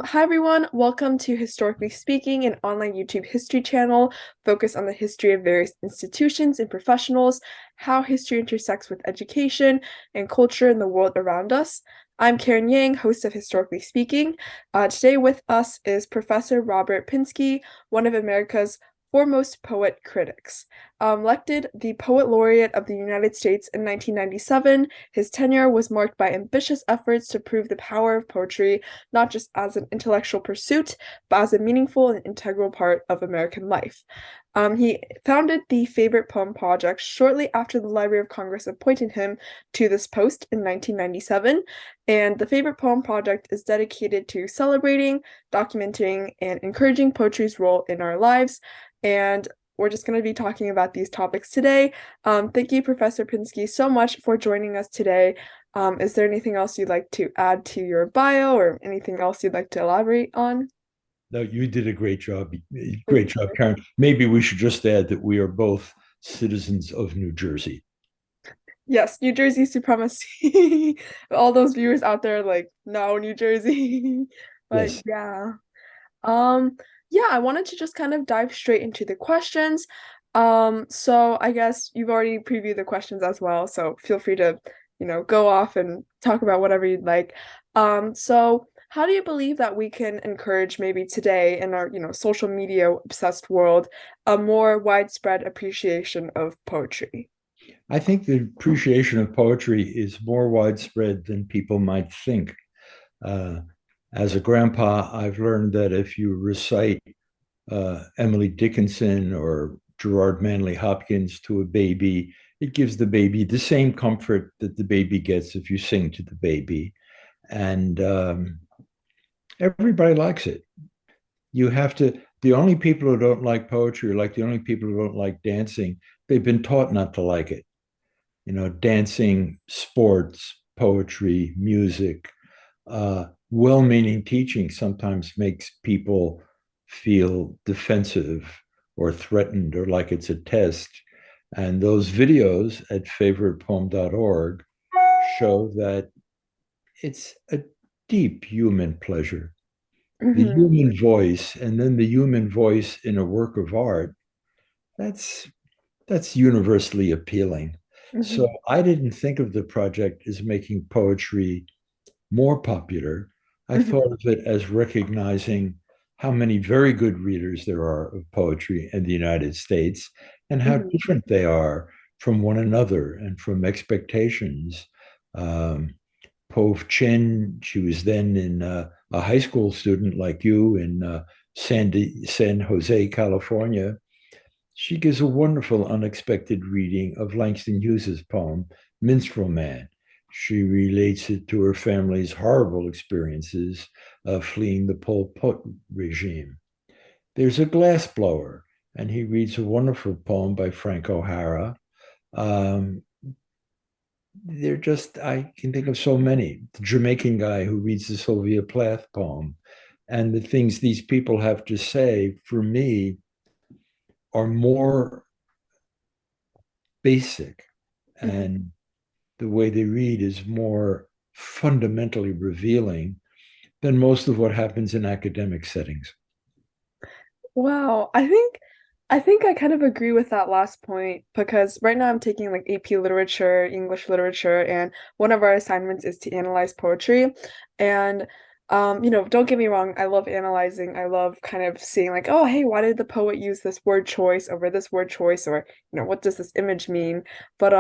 Hi everyone, welcome to Historically Speaking, an online YouTube history channel focused on the history of various institutions and professionals, how history intersects with education and culture in the world around us. I'm Karen Yang, host of Historically Speaking. Today with us is Professor Robert Pinsky, one of America's foremost poet critics. Elected the Poet Laureate of the United States in 1997, his tenure was marked by ambitious efforts to prove the power of poetry not just as an intellectual pursuit, but as a meaningful and integral part of American life. He founded the Favorite Poem Project shortly after the Library of Congress appointed him to this post in 1997. And the Favorite Poem Project is dedicated to celebrating, documenting, and encouraging poetry's role in our lives. And we're just going to be talking about these topics today. Thank you, Professor Pinsky, so much for joining us today. Is there anything else you'd like to add to your bio or anything else you'd like to elaborate on? No, you did a great job. Thank Great job, Karen. Maybe we should just add that we are both citizens of New Jersey. Yes, New Jersey supremacy. All those viewers out there like, no, New Jersey. But Yes. yeah. Um, yeah, I wanted to just kind of dive straight into the questions. So I guess you've already previewed the questions as well, so feel free to, go off and talk about whatever you'd like. So how do you believe that we can encourage maybe today in our, social media obsessed world, a more widespread appreciation of poetry? I think the appreciation of poetry is more widespread than people might think. Uh, as a grandpa, I've learned that if you recite Emily Dickinson or Gerard Manley Hopkins to a baby, it gives the baby the same comfort that the baby gets if you sing to the baby. And everybody likes it. You have to, the only people who don't like poetry are like the only people who don't like dancing. They've been taught not to like it. Dancing, sports, poetry, music, well-meaning teaching sometimes makes people feel defensive or threatened or like it's a test. And those videos at favoritepoem.org show that it's a deep human pleasure, the Mm-hmm. human voice, and then the human voice in a work of art. That's that's universally appealing. So Mm-hmm. I didn't think of the project as making poetry more popular. I Mm-hmm. thought of it as recognizing how many very good readers there are of poetry in the United States and how Mm-hmm. different they are from one another and from expectations. um, Pov Chin, she was then in a high school student like you in San Jose, California. She gives a wonderful, unexpected reading of Langston Hughes's poem, Minstrel Man. She relates it to her family's horrible experiences of fleeing the Pol Pot regime. There's a glassblower, and he reads a wonderful poem by Frank O'Hara. Um, they're just, I can think of so many. The Jamaican guy who reads the Sylvia Plath poem. And the things these people have to say, for me, are more basic, Mm-hmm. and the way they read is more fundamentally revealing than most of what happens in academic settings. Wow, I think I kind of agree with that last point because right now I'm taking like AP literature, English literature, and one of our assignments is to analyze poetry. And don't get me wrong, I love analyzing. I love kind of seeing like, oh, hey, why did the poet use this word choice over this word choice or, what does this image mean? But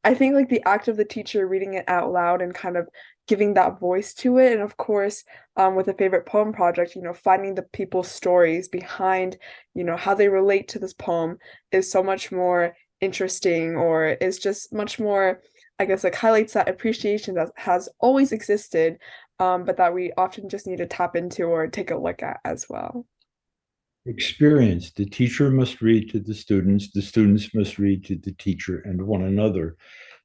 I think like the act of the teacher reading it out loud and kind of giving that voice to it, and of course with a favorite poem project, finding the people's stories behind, how they relate to this poem is so much more interesting or is just much more, I guess, like highlights that appreciation that has always existed, but that we often just need to tap into or take a look at as well. Experience. The teacher must read to the students must read to the teacher and one another.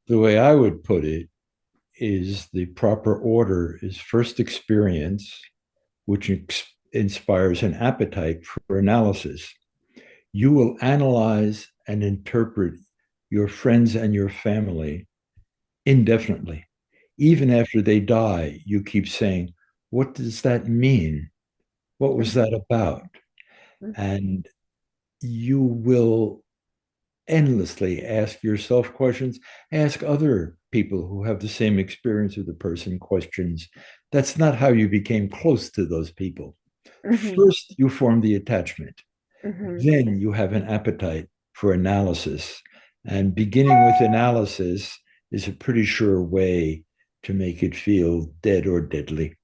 The way I would put it is the proper order is first experience, which inspires an appetite for analysis. You will analyze and interpret your friends and your family indefinitely. Even after they die, you keep saying, what does that mean? What was Mhm. that about? And you will endlessly ask yourself questions, ask other people who have the same experience with the person questions. That's not how you became close to those people. Mhm. First, you form the attachment. Mhm. Then you have an appetite for analysis. And beginning with analysis is a pretty sure way to make it feel dead or deadly.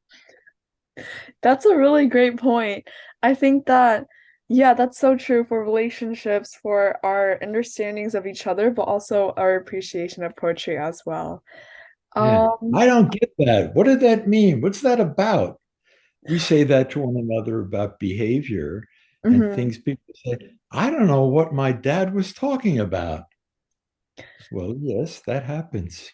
That's a really great point. I think that, yeah, that's so true for relationships, for our understandings of each other, but also our appreciation of poetry as well. Yeah. Um, I don't get that. What did that mean? What's that about? We say that to one another about behavior and mhm. things people say, I don't know what my dad was talking about. Well, yes, that happens.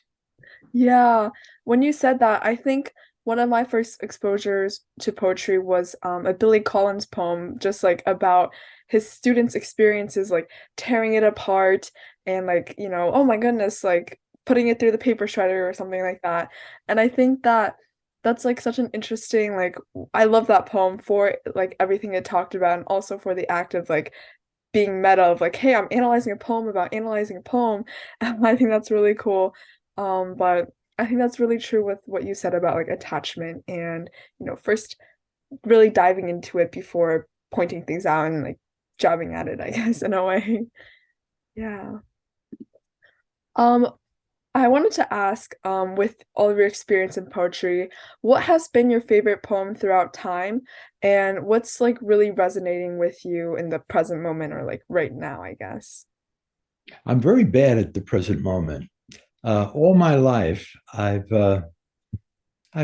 Yeah, when you said that, I think one of my first exposures to poetry was a Billy Collins poem, just like about his students' experiences, like tearing it apart and like, oh my goodness, like putting it through the paper shredder or something like that. And I think that that's like such an interesting, like I love that poem for like everything it talked about and also for the act of like being meta of like, hey, I'm analyzing a poem about analyzing a poem. I think that's really cool. But I think that's really true with what you said about like attachment and, first really diving into it before pointing things out and like jabbing at it, I guess, in a way. Yeah. Um, I wanted to ask, with all of your experience in poetry, what has been your favorite poem throughout time, and what's like really resonating with you in the present moment or like right now, I guess? I'm very bad at the present moment. All my life, I've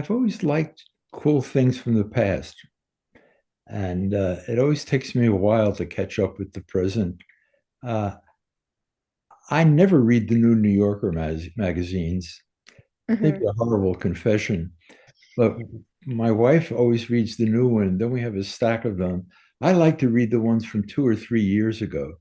always liked cool things from the past, and it always takes me a while to catch up with the present. Uh, I never read the new New Yorker magazines. Maybe Hmm. a horrible confession, but my wife always reads the new one. Then we have a stack of them. I like to read the ones from 2 or 3 years ago.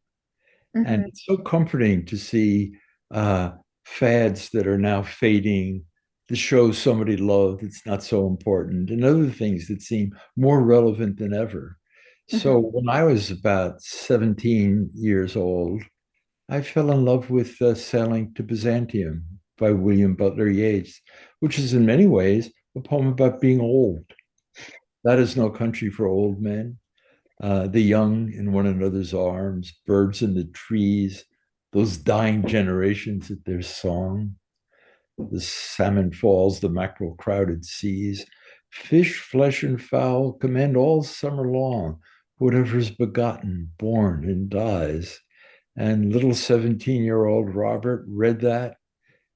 And Hmm. it's so comforting to see uh, fads that are now fading, the shows somebody loved that's not so important, and other things that seem more relevant than ever. So Hmm. when I was about 17 years old, I fell in love with Sailing to Byzantium by William Butler Yeats, which is in many ways a poem about being old. That is no country for old men. The young in one another's arms, birds in the trees, those dying generations at their song, the salmon falls, the mackerel crowded seas, fish, flesh, and fowl commend all summer long whatever's begotten, born, and dies. And little 17-year-old Robert read that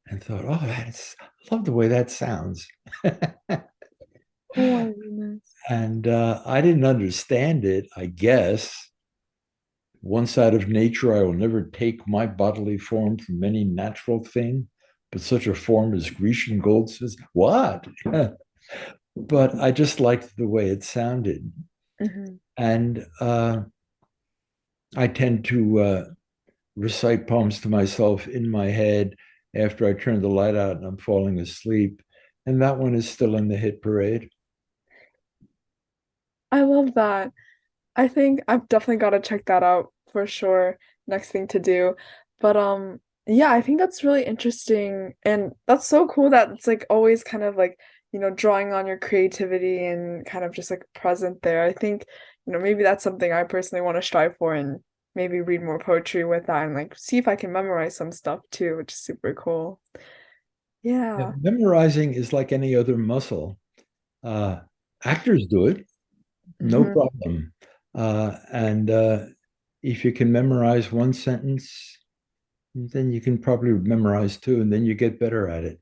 and thought, oh, I love the way that sounds. Oh my goodness. And I didn't understand it, I guess. One side of nature, I will never take my bodily form from any natural thing, but such a form as Grecian gold says, what? But I just liked the way it sounded. Hmm. And I tend to recite poems to myself in my head after I turn the light out and I'm falling asleep. And that one is still in the hit parade. I love that. I think I've definitely got to check that out for sure. Next thing to do. But yeah, I think that's really interesting and that's so cool that it's like always kind of like, drawing on your creativity and kind of just like present there. I think, maybe that's something I personally want to strive for and maybe read more poetry with that and like see if I can memorize some stuff too, which is super cool. Yeah, Yeah. memorizing is like any other muscle. Uh, Actors do it, no Hmm. problem. And if you can memorize one sentence, then you can probably memorize two, and then you get better at it.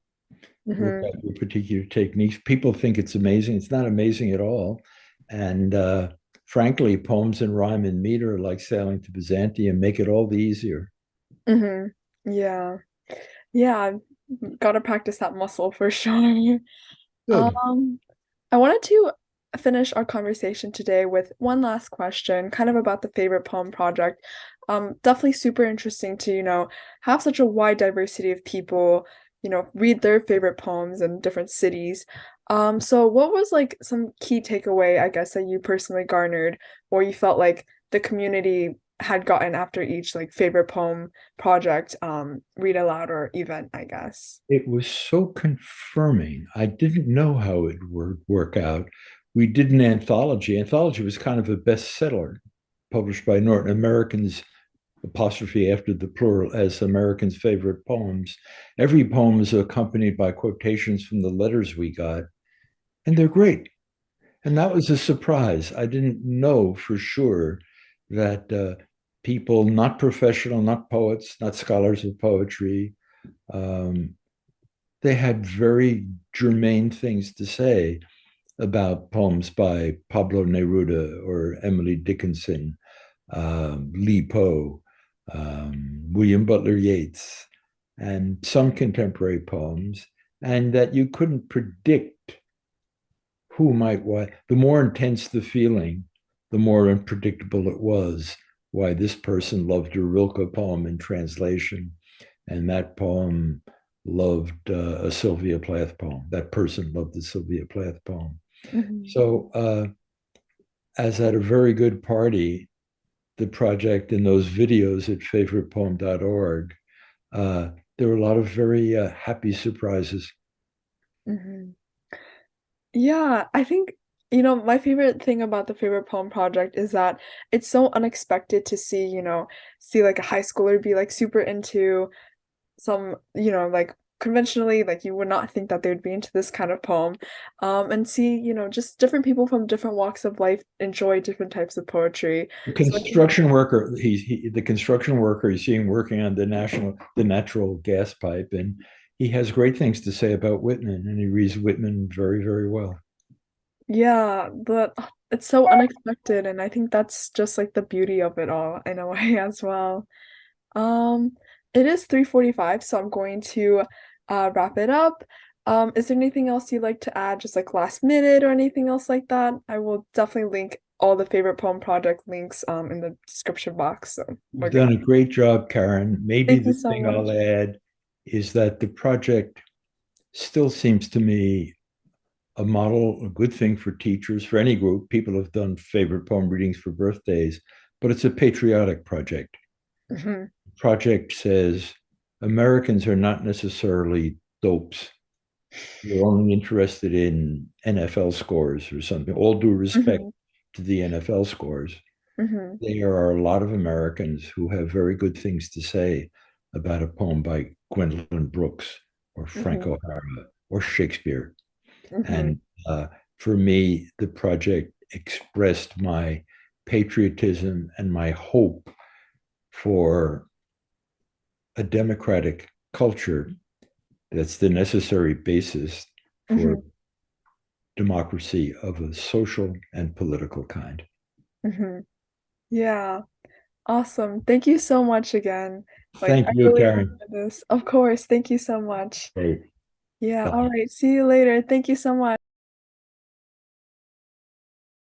Work Hmm. out your particular techniques. People think it's amazing. It's not amazing at all. And frankly, poems in rhyme and meter, like Sailing to Byzantium, make it all the easier. Hmm. Yeah. Yeah. Gotta practice that muscle for sure. Good. Um, I wanted to finish our conversation today with one last question, kind of about the favorite poem project. Definitely super interesting to, have such a wide diversity of people, read their favorite poems in different cities. So what was like some key takeaway, I guess, that you personally garnered, or you felt like the community had gotten after each like favorite poem project, read aloud or event, I guess. It was so confirming. I didn't know how it would work out. We did an anthology. Anthology was kind of a bestseller published by Norton Americans, apostrophe after the plural, as Americans' favorite poems. Every poem is accompanied by quotations from the letters we got, and they're great. And that was a surprise. I didn't know for sure that people, not professional, not poets, not scholars of poetry, um, they had very germane things to say about poems by Pablo Neruda or Emily Dickinson, Lee Poe, William Butler Yeats, and some contemporary poems, and that you couldn't predict who might what. The more intense the feeling, the more unpredictable it was. Why this person loved a Rilke poem in translation, and that poem loved a Sylvia Plath poem. That person loved the Sylvia Plath poem. Mhm. So, as at a very good party, the project and those videos at favoritepoem.org, there were a lot of very happy surprises. Mhm. Yeah, I think, my favorite thing about the favorite poem project is that it's so unexpected to see, see like a high schooler be like super into some, like conventionally, like you would not think that they would be into this kind of poem. And see, just different people from different walks of life enjoy different types of poetry. The So I think, construction worker, the construction worker he's seeing working on the natural gas pipe, and he has great things to say about Whitman, and he reads Whitman very, very well. yeah, but it's so unexpected, and I think that's just like the beauty of it all in a way as well. Um, it is 3:45, so I'm going to wrap it up. Is there anything else you'd like to add, just like last minute or anything else like that? I will definitely link all the favorite poem project links in the description box, so we're You've good. done a great job, Karen. Maybe Thank you the so thing I'll much. add is that the project still seems to me a model, a good thing for teachers, for any group. People have done favorite poem readings for birthdays, but it's a patriotic project. Hmm. The project says Americans are not necessarily dopes. They're only interested in NFL scores or something. All due respect Hmm. to the NFL scores, Hmm. there are a lot of Americans who have very good things to say about a poem by Gwendolyn Brooks or Frank Hmm. O'Hara or Shakespeare. Hmm. And for me, the project expressed my patriotism and my hope for a democratic culture that's the necessary basis for Hmm. democracy of a social and political kind. Hmm. Yeah, awesome. Thank you so much again. Like, Thank I you, really Karen. enjoyed this. Of course. Thank you so much. Hey, Yeah, all bye. right. See you later. Thank you so much.